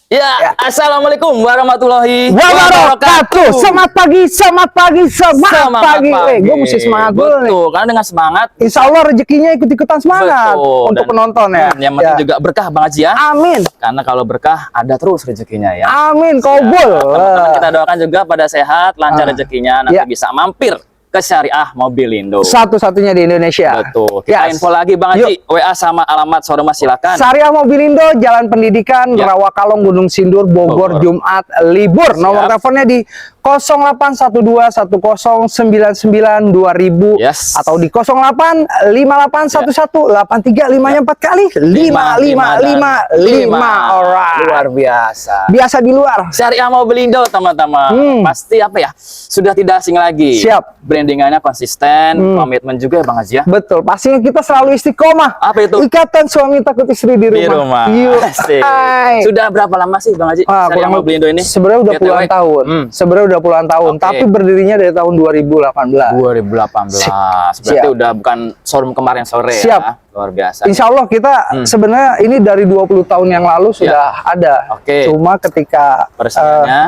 Ya, Assalamualaikum warahmatullahi wabarakatuh. Selamat pagi. Gue mesti semangat dulu nih. Betul, karena dengan semangat insya Allah rezekinya ikut-ikutan semangat. betul. Untuk Dan, penonton ya. Yang penting juga berkah Bang Haji ya. Amin. Karena kalau berkah ada terus rezekinya ya. Amin. Kobul. Teman-teman kita doakan juga pada sehat, lancar rezekinya, nanti Ya. bisa mampir ke Syariah Mobilindo. Satu-satunya di Indonesia. Betul. Kita Yes. info lagi Bang Haji, WA sama alamat showroom silakan. Syariah Mobilindo, Jalan Pendidikan, Ya. Rawakalong, Gunung Sindur, Bogor, Jumat libur. Nomor teleponnya di 081210992000 Yes. atau di 08581183 4 kali 5555. Alright. Luar biasa. Biasa di luar. Syariah Mobilindo teman-teman. Pasti apa ya? Sudah tidak asing lagi. Siap. Brandingannya konsisten, komitmen juga ya Bang Haji ya. Betul, pastinya kita selalu istiqomah. Apa itu? Ikatan suami takut istri di rumah. Di rumah. Yuk. Asik. Hai. Sudah berapa lama sih Bang Haji Syariah Mobilindo ini? Sebenarnya udah BTW? puluhan tahun. Sebenarnya udah puluhan tahun, Oke. tapi berdirinya dari tahun 2018. 2018. Berarti Siap. udah bukan showroom kemarin sore Siap. ya. Luar biasa. Insya Allah kita sebenarnya ini dari 20 tahun yang lalu sudah ada. Oke. Cuma ketika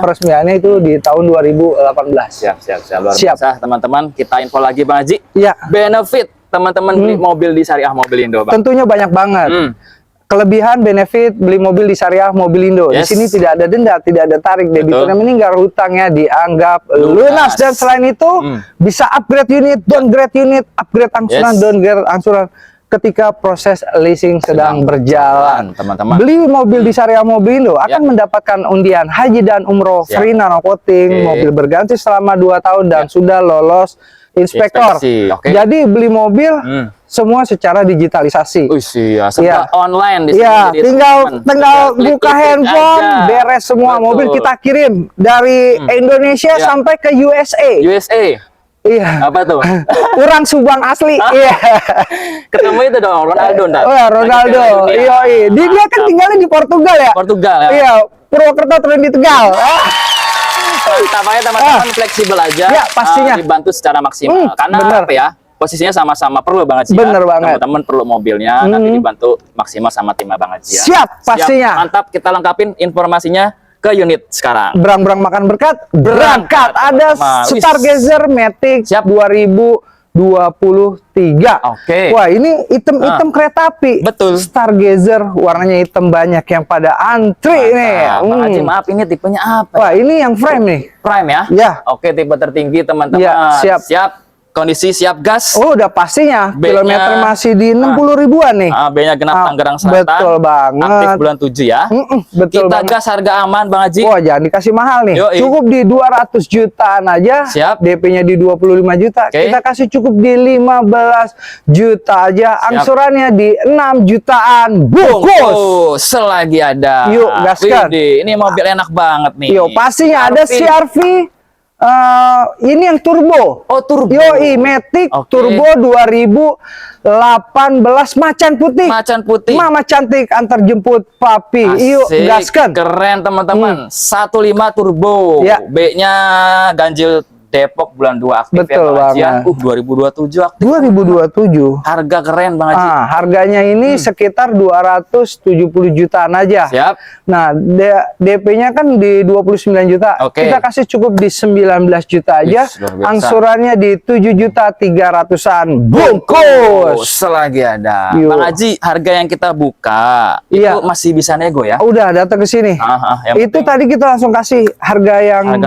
peresmiannya itu di tahun 2018. Siap. Luar Siap. biasa teman-teman. Kita info lagi Bang Haji. Iya. Benefit teman-teman beli mobil di Syariah Mobilindo Bang. Tentunya banyak banget. Kelebihan benefit beli mobil di Syariah Mobilindo. Yes. Di sini tidak ada denda, tidak ada tarik, debiturnya meninggal, hutangnya dianggap lunas. Dan selain itu bisa upgrade unit, downgrade unit, upgrade angsuran, downgrade angsuran ketika proses leasing sedang berjalan. Teman-teman. Beli mobil di Syariah Mobilindo akan mendapatkan undian haji dan umroh free nano coating, mobil berganti selama 2 tahun dan sudah lolos inspektor. Jadi beli mobil semua secara digitalisasi. Serba online di sini. Iya, Jadi tinggal klik buka handphone, aja. beres semua. Betul. Mobil kita kirim dari Indonesia sampai ke USA. USA. Iya. Apa tuh? Orang Subang asli. Iya. Ketemu itu dong Ronaldo ntar. Oh, Ronaldo. Iya. Dia kan tinggalnya di Portugal ya. Portugal ya. Iya, Purwokerto turun di Tegal. Tampaknya teman-teman fleksibel aja. Ya, pastinya. Dibantu secara maksimal. Karena bener. apa ya? Posisinya sama-sama perlu banget sih. Bener banget. Teman-teman perlu mobilnya, nanti dibantu maksimal sama tim Bang Haji ya. Siap, pastinya. Mantap, kita lengkapin informasinya ke unit sekarang. Berang-berang makan berkat, berangkat. Ada Stargazer Matic 2023. Oke. Wah, ini hitam kereta api. Betul. Stargazer warnanya hitam, banyak yang pada antri nih. Bang Haji, maaf ini tipenya apa? Wah, ini yang frame nih. Prime ya? Ya. Oke, tipe tertinggi teman-teman. Ya, siap. Kondisi siap gas. Oh, udah pastinya. B-nya, Kilometer masih di 60 ribuan nih. B-nya genap Tangerang Selatan. Betul banget. Aktif bulan 7 ya. Betul Kita banget. gas harga aman Bang Haji. Wah, jangan dikasih mahal nih. Yoi. Cukup di 200 jutaan aja. Siap. DP-nya di 25 juta. Oke. Kita kasih cukup di 15 juta aja. Angsurannya di 6 jutaan. Bungkus. Selagi ada. Yuk, gaskan. Widih, ini mobil enak banget nih. Yo, pastinya ada CR-V. Ini yang turbo. Oh, turbo. Yoi, Matic turbo 2018 macan putih. Macan putih. Mama cantik antar jemput papi. Yuk, Asik, gaskan. keren teman-teman. 15 turbo. Ya. B-nya ganjil Depok bulan 2 aktif. Betul ya Bang Haji ya. banget. 2027 aktif. 2027. Harga keren Bang Haji. Harganya ini sekitar 270 jutaan aja. Siap. Nah, DP-nya kan di 29 juta. Oke. Kita kasih cukup di 19 juta aja. Luar biasa. Angsurannya di 7 juta 300-an. Bungkus. Selagi ada. Yuk. Bang Haji, harga yang kita buka itu masih bisa nego ya? Udah datang ke sini. Yang Itu penting tadi kita langsung kasih harga yang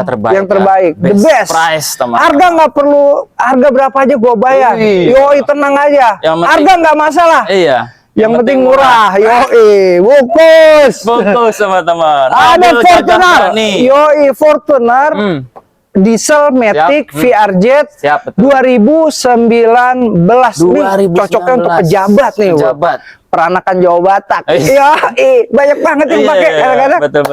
terbaik, ya. the best. Price, teman. Harga nggak perlu, harga berapa aja gua bayar. Yoi, tenang aja. Harga nggak masalah. Iya. Yang penting murah. Yoi, bungkus. Bungkus teman-teman. Ada Fortuner. Yoi, Fortuner. Diesel Matic VRZ 2019. Nih, cocoknya untuk pejabat nih. Peranakan Jawa Batak. Iya, banyak banget yang pakai kadang-kadang. Betul.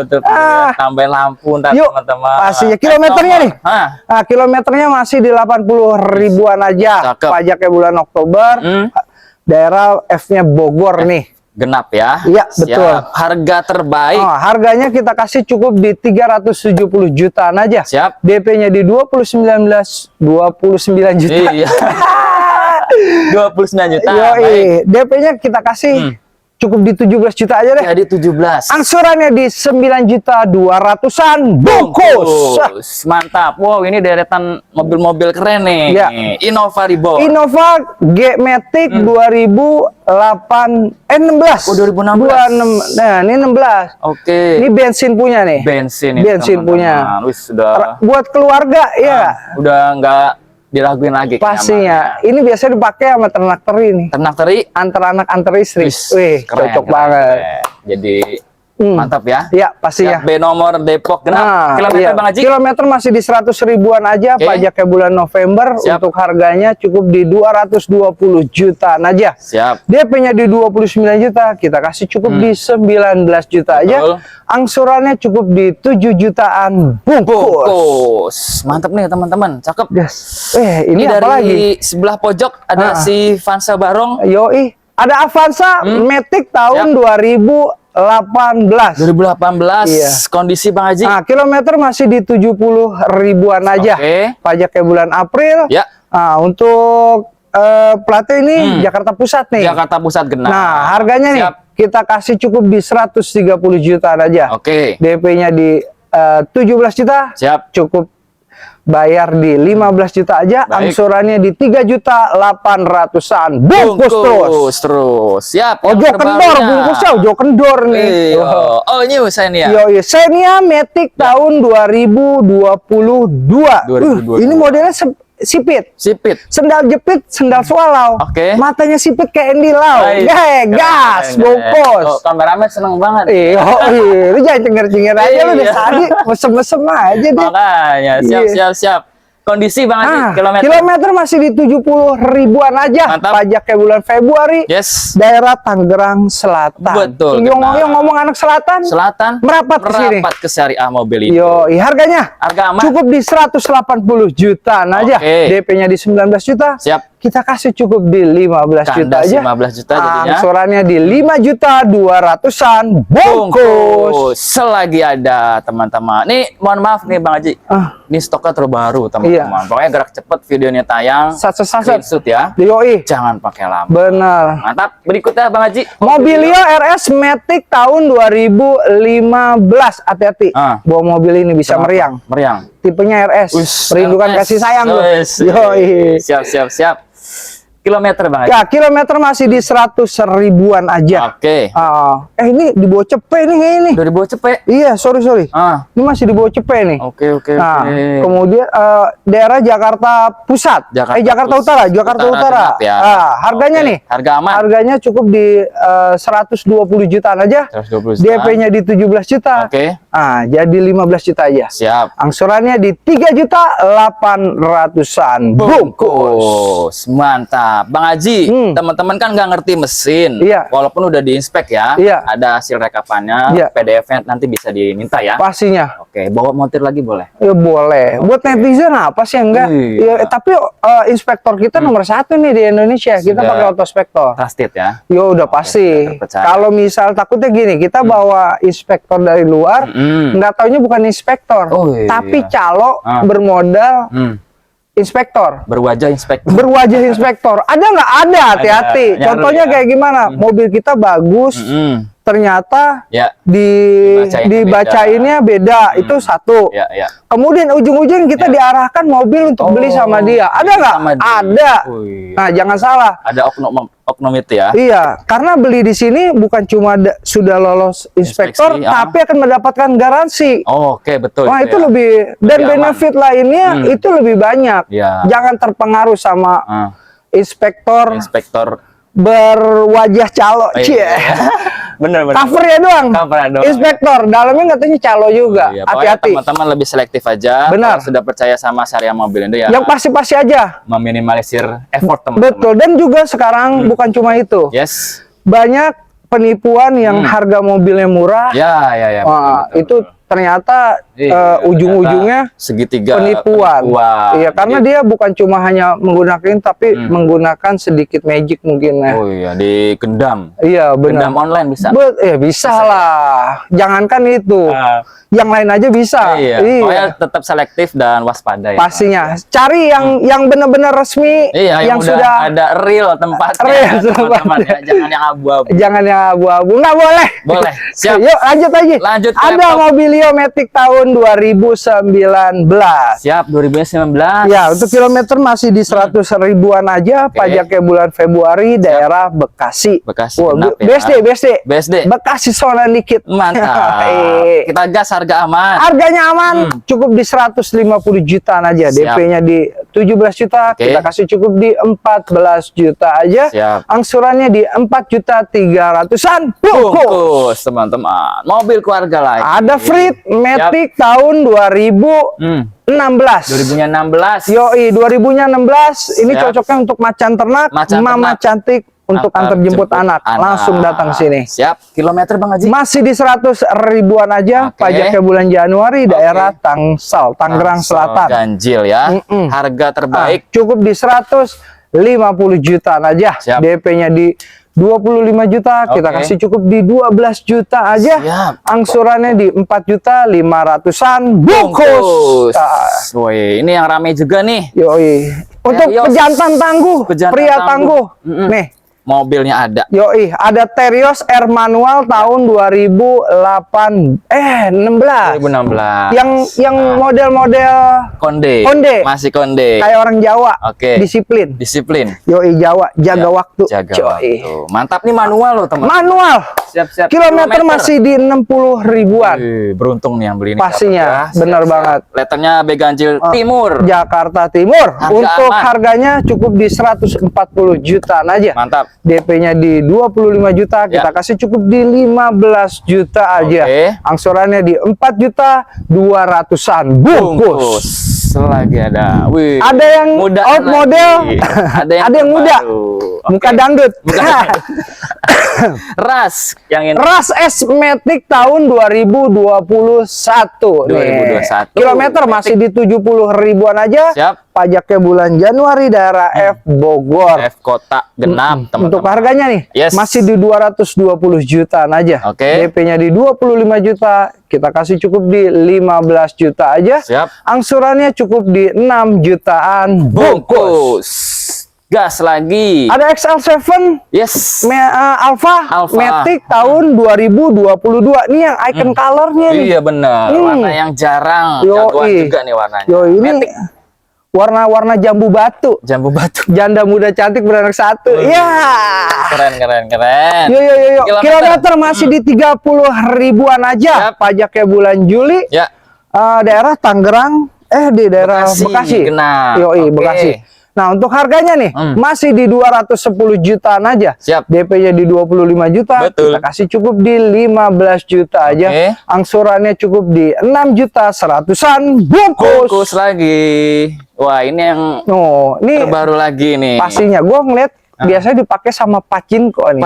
Tambahin lampu ntar Yuk, teman-teman. pastinya kilometernya nih. Nah, kilometernya masih di 80 ribuan aja. Cakep. Pajaknya bulan Oktober. Daerah F-nya Bogor nih. Genap ya. Iya, betul. Harga terbaik. Harganya kita kasih cukup di 370 jutaan aja. Siap. DP-nya di 29 juta. Iya. 29 juta. Yoi, DP-nya kita kasih cukup di 17 juta aja deh. Jadi 17. Angsurannya di 9.200.000-an bungkus. Mantap. Wow, ini deretan mobil-mobil keren nih. Ya. Innova Reborn. Innova G-Matic 2016. Oh, 2016. Nah, ini 16. Oke. Ini bensin punya nih. Bensin Bensin punya. Wis sudah. Buat keluarga ya. Udah nggak diraguin lagi. Pastinya. Ini biasanya dipakai sama ternak teri nih. Ternak teri. Antar anak antar istri. Wis, Wih, keren, cocok keren, banget. keren. Jadi mantap ya. Ya, pastinya. B nomor Depok genap. Kilometer iya. Bang Haji. Kilometer masih di 100 ribuan aja. Oke. Pajaknya bulan November. Siap. Untuk harganya cukup di 220 jutaan aja. Siap. DP-nya di 29 juta, kita kasih cukup di 19 juta aja. Betul. Angsurannya cukup di 7 jutaan bungkus. Bungkus. Mantap nih teman-teman. Cakep. Yes. Ini apa dari lagi? sebelah pojok ada si Vansa Barong. Yoi. Ada Avanza Matic tahun 2018. 2018. Iya. Kondisi Bang Haji. Nah, kilometer masih di 70 ribuan aja. Oke. Pajaknya bulan April. Ya. Nah, untuk platnya ini Jakarta Pusat nih. Jakarta Pusat genap. Nah, harganya nih Siap. kita kasih cukup di 130 jutaan aja. Oke. DP-nya di 17 juta. Siap. Cukup bayar di 15 juta aja. Baik. Angsurannya di 3.800.000-an. Bungkus terus. Terus. Siap. Ojo Yang kendor, terbarunya. bungkusnya ojo kendor nih. Iya. Oh, ini saya nih ya. Yo, Xenia Matic tahun 2022. 2022. Ini modelnya sipit. Sipit. Sendal jepit, sendal swallow. Oke. Matanya sipit kayak Andy Lau. Baik. Gas, Keren, keren. bungkus. Oh, kameramen seneng banget. Lu jangan cenger-cenger aja lu deh Iya. tadi. Mesem-mesem aja deh. Makanya, siap, Iya. siap, siap. Kondisi Bang Haji, kilometer masih di 70 ribuan aja. Mantap. Pajaknya bulan Februari. Yes. Daerah Tangerang Selatan. Betul, Ngomong ngomong anak selatan. Selatan. Merapat ke sini. Merapat ke Syariah Mobil itu. Yo, harganya Harga aman. cukup di 180 jutaan aja. Oke. DP-nya di 19 juta. Siap. Kita kasih cukup di 15 juta Kandas aja. 15 juta jadinya. Angsurannya di 5.200.000-an bungkus. Selagi ada teman-teman. Nih, mohon maaf nih Bang Haji. Ini stoknya terbaru teman-teman. Pokoknya gerak cepet videonya tayang. Saset-saset. Screenshot ya. Yoi. Jangan pakai lama. Benar. Mantap. Berikutnya Bang Haji. Mobilio RS Matic tahun 2015. Hati-hati. Bawa mobil ini bisa meriang. Meriang. Tipenya RS. Merindukan kasih sayang tuh. Yoi. Siap, siap, siap. Kilometer Bang Haji. Ya, kilometer masih di 100 ribuan aja. Oke. Ini di bawah cepet nih. Dari bawah cepet. Iya, sorry. Ini masih di bawah cepet nih. Oke. Nah, kemudian daerah Jakarta Pusat. Jakarta Utara. genap ya. Harganya nih. Harga aman. Harganya cukup di 120 jutaan aja. 120 juta. DP-nya di 17 juta. Oke. Jadi 15 juta aja. Siap. Angsurannya di 3.800.000-an bungkus. Mantap. Bang Haji, teman-teman kan nggak ngerti mesin. Iya. Walaupun udah diinspek ya. Iya. Ada hasil rekapannya, Iya. PDF-nya nanti bisa diminta ya. Pastinya. Oke, bawa montir lagi boleh? Ya boleh. Buat netizen apa sih enggak? Iya. Ya, tapi inspektor kita nomor 1 nih di Indonesia. Kita Sudah. pakai Autospektor. Trusted ya. Ya udah pasti. terpercaya. Kalau misal takutnya gini, kita bawa inspektor dari luar, nggak taunya bukan inspektor, Oh, iya. tapi calo bermodal inspektor. Berwajah inspektor. Berwajah inspektor. Ada nggak? Ada, hati-hati. Ada. Contohnya Nyaru ya. kayak gimana? Mobil kita bagus, ternyata Ya. dibacainnya beda. Itu satu. Ya, ya. Kemudian ujung-ujung kita diarahkan mobil untuk beli sama dia. Ada nggak? sama dia. Ada. Oh, iya. Nah, jangan salah. Ada oknum itu ya. Iya, karena beli di sini bukan cuma sudah lolos inspektor, Inspeksi, tapi akan mendapatkan garansi. Oke, betul. Wah, itu ya. lebih dan Lebih aman. benefit lainnya itu lebih banyak. Iya. Jangan terpengaruh sama inspektor berwajah calo. Iya. Cie. Bener. Covernya doang. Covernya doang. Inspektor, dalamnya katanya calo juga. Iya, pokoknya Hati-hati. teman-teman lebih selektif aja. Benar. Kalau sudah percaya sama Syariah Mobil itu ya. Yang pasti-pasti aja. Meminimalisir effort teman-teman. Betul. Dan juga sekarang bukan cuma itu. Yes. Banyak penipuan yang harga mobilnya murah. Ya. Wah, betul. itu ternyata ujung-ujungnya segitiga penipuan. Iya, karena Jadi, dia bukan cuma hanya menggunakan tapi menggunakan sedikit magic mungkin ya. oh iya, digendam. Iya, benar. Gendam online bisa. Bisa lah. Jangankan itu. Yang lain aja bisa. Iya. Pokoknya tetap selektif dan waspada ya. Pastinya. Cari yang benar-benar resmi, Iya, yang sudah ada real tempatnya. Real teman-teman ya. Jangan yang abu-abu. Jangan yang abu-abu. Nggak boleh. Boleh. Siap. Yuk, lanjut aja. Lanjut ke Ada laptop. Mobilio Matic tahun 2019. Siap, 2019. Ya, untuk kilometer masih di 100 ribuan aja. Pajaknya bulan Februari, daerah Bekasi. Bekasi. Wah, genap ya. BSD. Bekasi soalnya dikit. Mantap. Kita gas harga aman. Harganya aman, cukup di 150 jutaan aja. Siap. DP-nya di 17 juta, kita kasih cukup di 14 juta aja. Siap. Angsurannya di 4.300.000-an. Bungkus, teman-teman. Mobil keluarga lagi. Ada Freed Matic tahun 2016. 2016. Yoi, 2016. Ini Siap. cocoknya untuk macan ternak, mama cantik untuk antar jemput anak. Langsung datang sini. Siap. Kilometer Bang Haji? Masih di 100 ribuan aja. Pajaknya bulan Januari, daerah Tangsel, Tangerang Selatan. Ganjil ya. Harga terbaik. Cukup di 150 jutaan aja. DP-nya di 25 juta, kita kasih cukup di 12 juta aja. Siap. Angsurannya di 4.500.000-an. Bungkus. Woi, ini yang ramai juga nih. Yoi. Untuk pejantan tangguh, pria tangguh. Nih. Mobilnya ada. Yoi, ada Terios R manual tahun 2016. 2016. Yang model-model Konde. Masih konde. Kayak orang Jawa. Disiplin. Yoi, Jawa, jaga waktu. Waktu. Mantap nih, manual loh, teman. Manual. Siap-siap. Kilometer masih di 60 ribuan. Beruntung nih yang beli ini. Pastinya, benar banget. Letternya B Ganjil Timur. Jakarta Timur. Untuk harganya cukup di 140 jutaan aja. Mantap. DP-nya di 25 juta, kita kasih cukup di 15 juta aja. Angsurannya di 4.200.000-an. Bungkus. Lagi ada. Wih. Ada yang muda out model. Ada yang muda. Muka dangdut. Ras yang ini. Ras S Matic tahun 2021. 2021. Kilometer masih di 70 ribuan aja. Siap. Pajaknya bulan Januari, daerah F Bogor. F Kota Genap, teman-teman. Untuk harganya nih, masih di 220 jutaan aja. DP-nya di 25 juta, kita kasih cukup di 15 juta aja. Siap. Angsurannya cukup di 6 jutaan. Bungkus. Gas lagi. Ada XL7. Yes. Alpha. Matic tahun 2022. Nih yang icon colornya nih. Iya benar. Warna yang jarang. Jagoan juga nih warnanya. Ini warna-warna jambu batu. Jambu batu. Janda muda cantik beranak satu. Keren. Yo. Kilometer masih di 30 ribuan aja. Pajaknya bulan Juli. Daerah Tangerang. Di daerah Bekasi. Yoi, Bekasi. Nah, untuk harganya nih masih di 210 jutaan aja. DP-nya di 25 juta. Kita kasih cukup di 15 juta aja. Angsurannya cukup di 6.100.000-an. Bungkus lagi. Wah, ini yang ini terbaru lagi nih. Pastinya gua ngeliat biasanya dipakai sama Pacinko nih.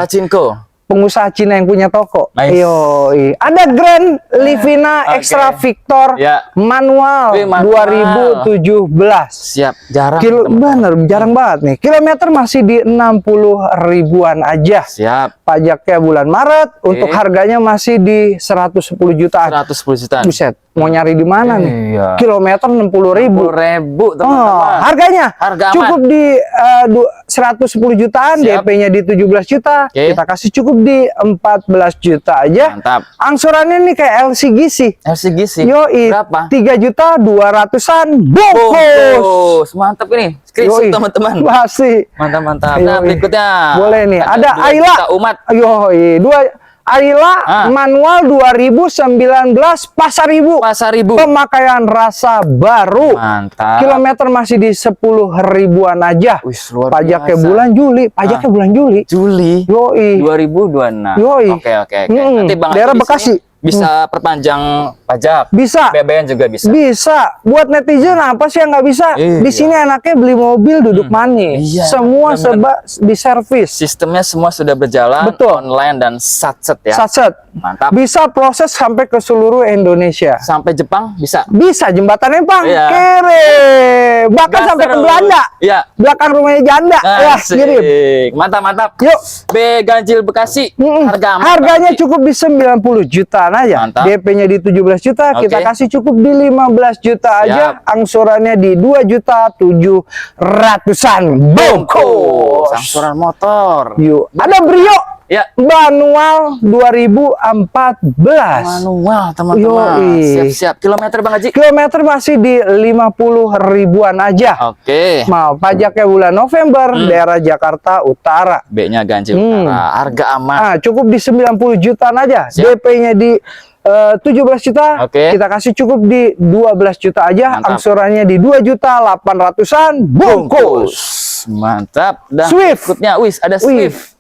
Pengusaha Cina yang punya toko. Ada Grand Livina Extra Victor manual 2017. Siap. Jarang. Jarang banget nih. Kilometer masih di 60 ribuan aja. Siap. Pajaknya bulan Maret. Untuk harganya masih di 110 jutaan. 110 jutaan. Buset. Mau nyari di mana nih? Kilometer 60.000. Teman-teman. Harganya harga aman. Cukup di 110 jutaan, DP-nya di 17 juta. Kita kasih cukup di 14 juta aja. Mantap. Angsurannya nih kayak LCGC. Yoi. Berapa? 3.200.000-an. Bungkus. Mantap ini. Screenshot teman-teman. Masih. Mantap. Nah, berikutnya. Boleh nih. Ada Ayla. Yoi. Ayla manual 2019 Pasar Ibu. Pemakaian rasa baru. Mantap. Kilometer masih di 10 ribuan aja. Pajaknya bulan Juli. Yoi. 2026. Yoi. Oke. Nanti Bang daerah Bekasi. Bisa perpanjang pajak. Bisa. BBM juga bisa. Bisa. Buat netizen apa sih yang nggak bisa? Iya. Di sini enaknya beli mobil duduk manis. Iya, Semua bener-bener. serba diservis. Sistemnya semua sudah berjalan. Betul. Online dan satset ya. Satset. Mantap. Bisa proses sampai ke seluruh Indonesia. Sampai Jepang bisa. Bisa jembatannya Bang. Iya. Kere. Bahkan Gas sampai ke terus. Belanda. Iya. Belakang rumahnya janda. Ya, Asik. kirim. Mantap, mantap. Yuk. B Ganjil Bekasi. Harga aman, Harganya Bang Haji. cukup di 90 jutaan aja. Mantap. DP-nya di 17 juta, kita Oke. kasih cukup di 15 juta aja. Siap. Angsurannya di 2.700.000-an. Bungkus. Angsuran motor. Yuk, ada Brio Ya. manual 2014. Manual, teman-teman. Yoi. Siap-siap. Kilometer Bang Haji. Kilometer masih di 50 ribuan aja. Oke. Mau pajaknya bulan November, daerah Jakarta Utara. B-nya Ganjil Utara. Harga aman. Ah, cukup di 90 jutaan aja. Siap. DP-nya di 17 juta. Oke. Kita kasih cukup di 12 juta aja. Mantap. Angsurannya di 2.800.000-an. Bungkus. Mantap. Dan Swift. berikutnya, ada Wih, Swift.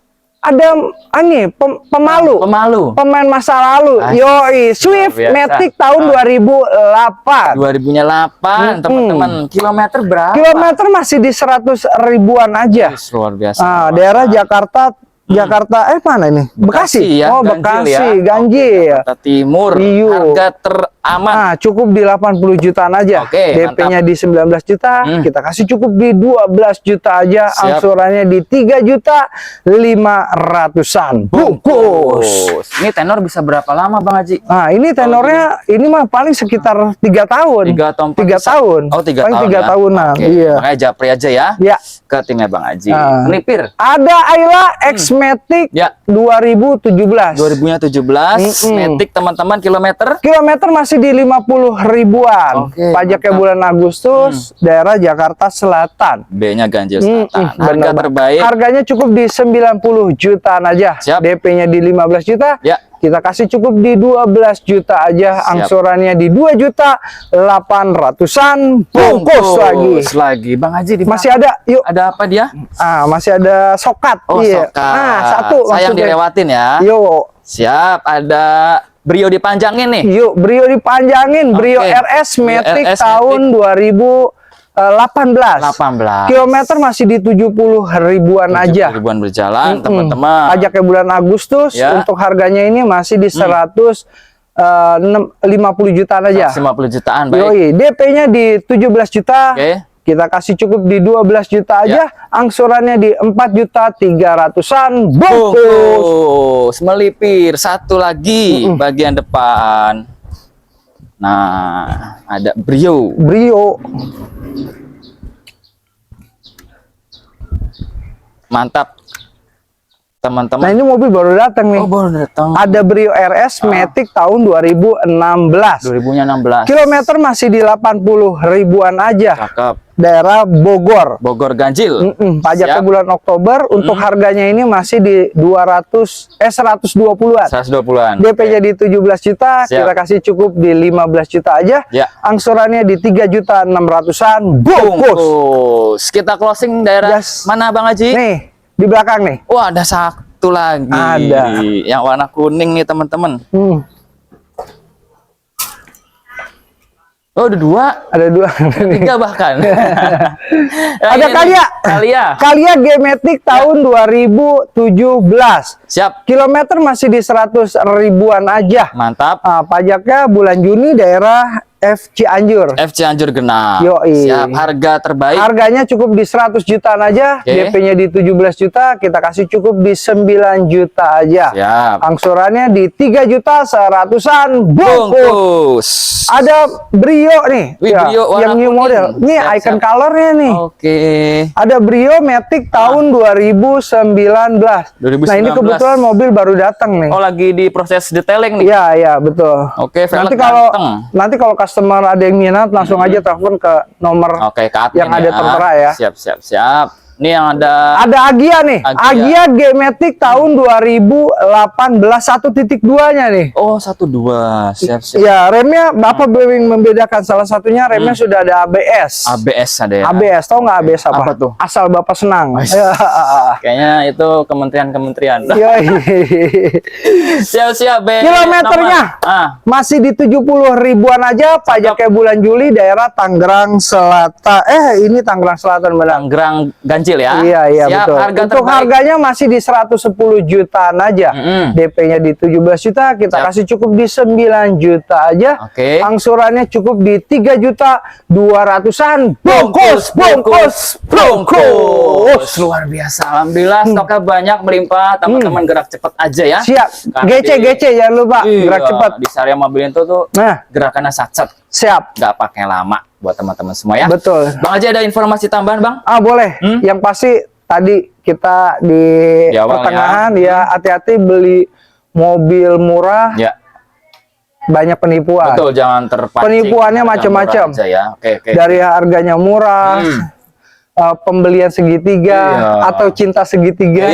ada ini pemalu. Pemalu. Pemain masa lalu. Asik. Yoi, Swift Luar biasa. Matic tahun 2008. 2008, teman-teman. Kilometer berapa? Kilometer masih di 100 ribuan aja. Luar biasa. Daerah Jakarta mana ini? Bekasi ya, Oh, Ganjil Bekasi, ya. Ganjil. Jakarta Timur. Iyo. Harga teraman. Cukup di 80 jutaan aja. Oke, DP-nya di 19 juta, kita kasih cukup di 12 juta aja. Siap. Angsurannya di 3.500.000-an. Bungkus. Ini tenor bisa berapa lama, Bang Haji? Nah, ini tenornya ini mah paling sekitar 3 tahun. 3 atau 4 3 bisa? tahun. Oh, 3 paling tahun 3 ya? tahunan. Oke. Iya. Makanya japri aja ya. Ya. Ke timnya Bang Haji. Ah. Melipir. Ada Ayla X-Matic Ya. 2017. 2017, Matic teman-teman, kilometer. Kilometer masih di 50 ribuan. Oke, Pajaknya mantap. bulan Agustus, daerah Jakarta Selatan. B-nya Ganjil Selatan. Harga Bener, Bang. terbaik. Harganya cukup di 90 jutaan aja. Siap. DP-nya di 15 juta. Ya. Kita kasih cukup di 12 juta aja. Siap. Angsurannya di 2.800.000-an. Bungkus lagi. Bang Haji di Masih ada. Yuk. Ada apa dia? Masih ada sokat. Oh, Iya. sokat. Nah, satu Sayang maksudnya. dilewatin ya. Yuk. Siap, ada Brio dipanjangin nih. Yuk, Brio dipanjangin. Brio Oke. RS Matic RS tahun 2018. 18. Kilometer masih di 70 ribuan aja. Ribuan berjalan, teman-teman. Pajaknya bulan Agustus. Ya. Untuk harganya ini masih di 150 jutaan aja. 50 jutaan, baik. Yoi, DP-nya di 17 juta. Oke. Kita kasih cukup di 12 juta aja. Angsurannya di 4.300.000-an. Bungkus. Bungkus. Melipir. Satu lagi bagian depan. Nah, ada Brio. Brio. Mantap. Nah, Teman-teman. ini mobil baru datang nih. Oh, baru datang. Ada Brio RS Matic tahun 2016. 2016. Kilometer masih di 80 ribuan aja. Cakep. Daerah Bogor. Bogor Ganjil. Pajaknya Siap. bulan Oktober. Untuk harganya ini masih di 120-an. 120-an. DP-nya di 17 juta. Siap. Kita kasih cukup di 15 juta aja. Ya. Angsurannya di 3.600.000-an. Bungkus. Bungkus. Kita closing daerah Yes. mana, Bang Haji? Nih, di belakang nih. Wah, ada satu lagi. Ada. Yang warna kuning nih, teman-teman. Oh, ada 2. Ada 2. 3 bahkan. Ada Kalia. Kalia G-Matic tahun 2017. Siap. Kilometer masih di 100 ribuan aja. Mantap. Pajaknya bulan Juni daerah F Cianjur. FC Anjur genap. Yoi. Siap. Harga terbaik. Harganya cukup di 100 jutaan aja. Oke. DP-nya di 17 juta. Kita kasih cukup di 9 juta aja. Siap. Angsurannya di 3.100.000-an. Bungkus. Bungkus. Ada Brio nih. Wih, Brio warna yang new kuning. model. Ini Siap, icon siap. colornya nih. Oke. Ada Brio Matic tahun 2019. 2019. Nah, ini kebetulan mobil baru datang nih. Oh, lagi di proses detailing nih. Iya, iya, betul. Oke, velg ganteng. Nanti kalau customer ada yang minat langsung aja telepon ke nomor Oke, ke admin yang ada ya. tertera ya. Siap. Ini yang ada Agia nih. Agia G-Matic tahun 2018 1.2-nya nih. Oh, 1.2. Siap. Ya, remnya Bapak membedakan salah satunya remnya sudah ada ABS. ABS ada ya. ABS, tahu nggak ABS apa? Apa tuh? Asal Bapak senang. Kayaknya itu kementerian-kementerian. Siap, Be. Kilometernya masih di 70 ribuan aja, pajaknya bulan Juli, daerah Tangerang Selatan. Ini Tangerang Selatan benar. Tangerang Ganjil ya. Iya, siap, betul. Harga Untuk harganya masih di 110 jutaan aja. DP-nya di 17 juta, kita kasih cukup di 9 juta aja. Oke. Angsurannya cukup di 3 juta 200-an. Bungkus. Luar biasa. Alhamdulillah stoknya banyak melimpah. Teman-teman gerak cepat aja ya. Siap. GC jangan lupa. Gerak cepat. Di Saria Mobil Indo tuh gerakannya satset. Siap. Nggak pakai lama buat teman-teman semua ya. Betul. Bang Haji ada informasi tambahan, Bang? Boleh. Yang pasti tadi kita di pertengahan ya, hati-hati beli mobil murah. Ya. Banyak penipuan. Betul, jangan terpancing. Penipuannya macam-macam. Ya. Oke. Dari harganya murah, pembelian segitiga atau cinta segitiga.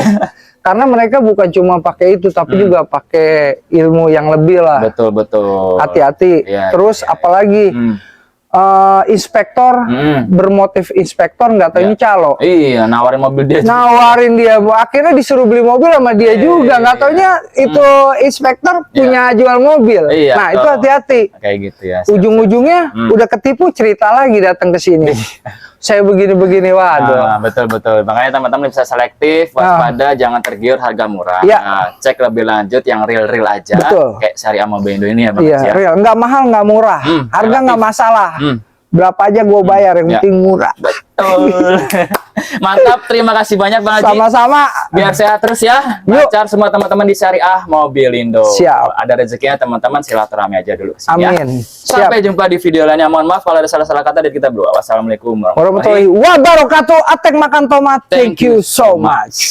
Karena mereka bukan cuma pakai itu, tapi juga pakai ilmu yang lebih lah. Betul. Hati-hati. Terus apalagi inspektor bermotif inspektor, nggak tahu ini calo. Iya, nawarin mobil dia. Nawarin dia, akhirnya disuruh beli mobil sama dia juga. Nggak taunya itu inspektor punya jual mobil. Nah itu hati-hati. Kayak gitu ya. Ujung-ujungnya udah ketipu, cerita lagi datang ke sini. Saya begini-begini, waduh. Betul. Makanya teman-teman bisa selektif, waspada, jangan tergiur harga murah. Nah, cek lebih lanjut yang real aja. Betul. Kayak Saria Mobil Indo ini ya, Bang. Iya, real. Nggak mahal, nggak murah. Harga nggak masalah. Berapa aja gue bayar, yang penting murah. Betul. Mantap, terima kasih banyak Bang Haji. Sama-sama. Biar sehat terus ya. Lancar semua teman-teman di Syariah Mobil Indo. Siap. Ada rezekinya teman-teman, silaturahmi aja dulu kesini. Amin. Sampai jumpa di video lainnya. Mohon maaf kalau ada salah-salah kata dari kita berdua. Wassalamualaikum warahmatullahi wabarakatuh. Atek makan tomat. Thank you so much.